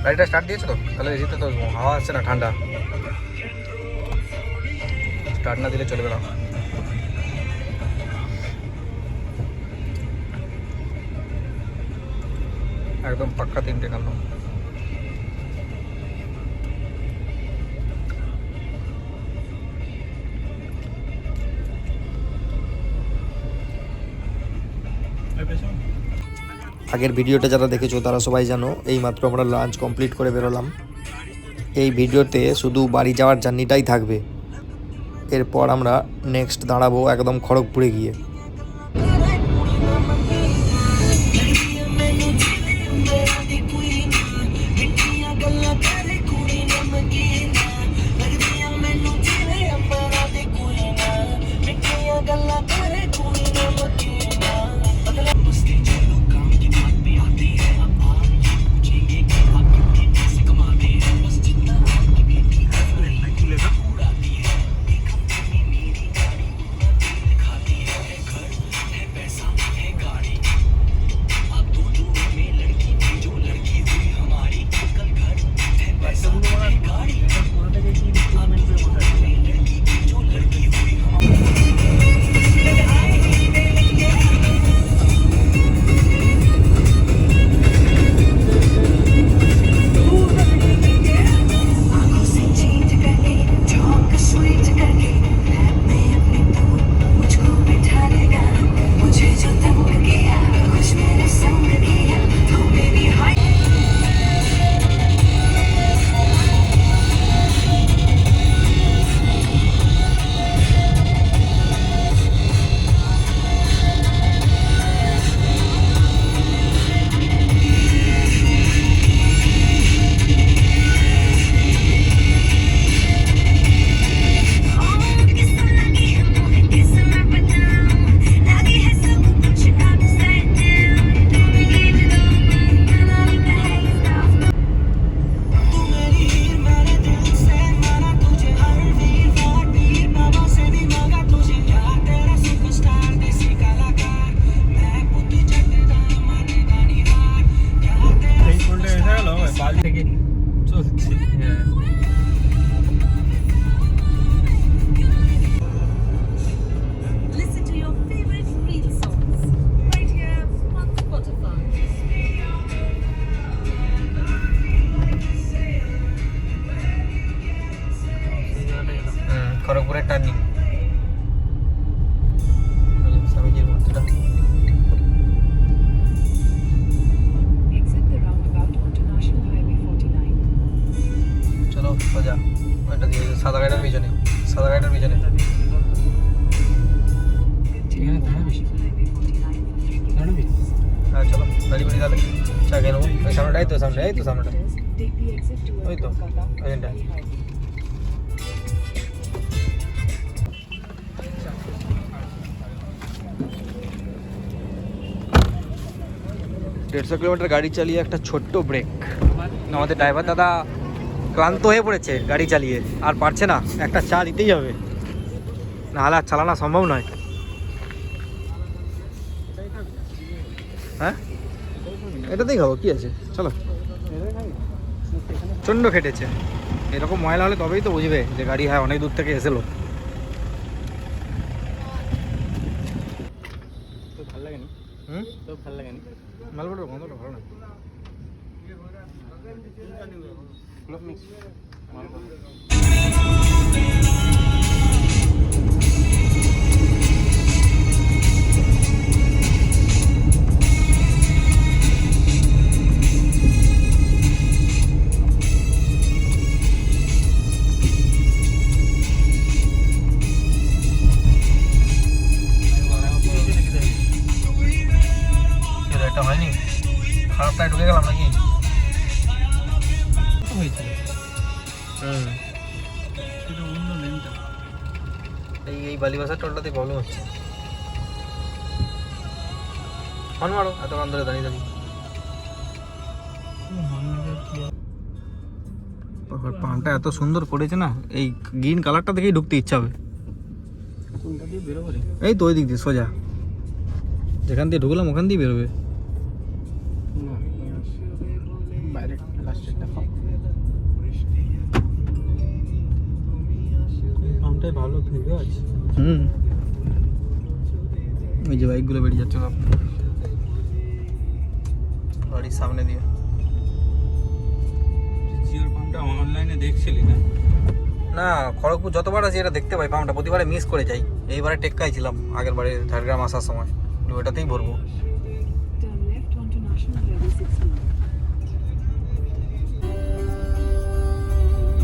গাড়িটা স্টার্ট দিয়েছো তো? তাহলে এদিকে তো হাওয়া আসছে না, ঠান্ডা। স্টার্ট না দিলে চলবে না। একদম পাক্কা 3টে কান্ড। আগের ভিডিওটা যারা দেখেছো তারা সবাই জানো এইমাত্র আমরা লাঞ্চ কমপ্লিট করে বেরোলাম। এই ভিডিওতে শুধু বাড়ি যাওয়ার জার্নিটাই থাকবে। এরপর আমরা নেক্সট দাঁড়াবো একদম খড়গপুরে গিয়ে। খড়গপুরের টার্নিং স্বামীজির মূর্তিটা। চলো সোজা ওইটা দিয়ে সাদা গাড়িটার পিছনে, সাদা গাড়িটার পিছনে। হ্যাঁ চলো গাড়ি বাড়ি তাহলে চা খেয়ে নেবো। ওই সামনেটা, এই তো সামনে, এই তো সামনেটা, ওই তো ওইখানটা। 150 কিলোমিটার গাড়ি চালিয়ে একটা ছোট্ট ব্রেক। আমাদের ড্রাইভার দাদা ক্লান্ত হয়ে পড়েছে গাড়ি চালিয়ে, আর পারছে না, একটা চা দিতেই হবে, নাহলে আর চালানো সম্ভব নয়। হ্যাঁ এটাতেই খাবো, কি আছে, চলো। প্রচণ্ড খেটেছে, এরকম ময়লা হলে তবেই তো বুঝবে যে গাড়ি হ্যাঁ অনেক দূর থেকে এসেলো। ভালো লাগেনি, তো ভালো লাগেনি, মালপোটার গন্ধটা ভালো না। এটা হয়নি, খারাপটায় ঢুকে গেলাম নাকি? এই বালিবাসার টোলটাতে প্রবলেম হচ্ছে। ফোন মারো এতক্ষণ ধরে দাঁড়িয়ে দাঁড়িয়ে। পানটা এত সুন্দর করেছে না, এই গ্রিন কালারটা দেখেই ঢুকতে ইচ্ছা হবে। এই তো ওই দিক দিয়ে সোজা যেখান দিয়ে ঢুকলাম ওখান দিয়ে বেরোবে। বাইরে লাস্টেরটা খাও। আমটাই ভালো ভেবে আছে। ওই যে বাইকগুলো বেরিয়ে যাচ্ছে সব বাড়ির সামনে দিয়ে। জিওর পাম্পটা অনলাইনে দেখছিলি না? না, খড়গপুর যতবার আছি এটা দেখতে পাই পাম্পটা, প্রতিবারে মিস করে যাই। এইবারে টেক্কাই ছিলাম আগের বারে ঝাড়গ্রাম আসার সময়, ওটাতেই ভরবো। Turn left onto National Highway 16.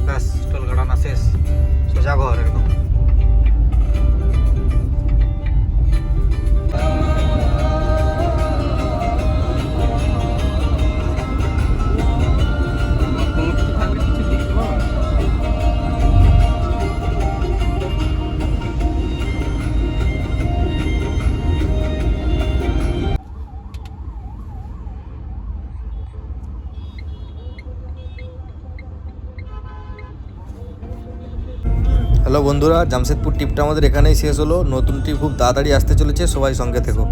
ব্যাস টোল কাটানা শেষ, সোজা ঘর একদম। কোনো কিছু থাকলে কিছু দেখতে পাবো না। হ্যালো বন্ধুরা, জামশেদপুর ট্রিপটা আমাদের এখানেই শেষ হলো। নতুন ট্রিপ খুব তাড়াতাড়ি আসতে চলেছে, সবাই সঙ্গে থেকো।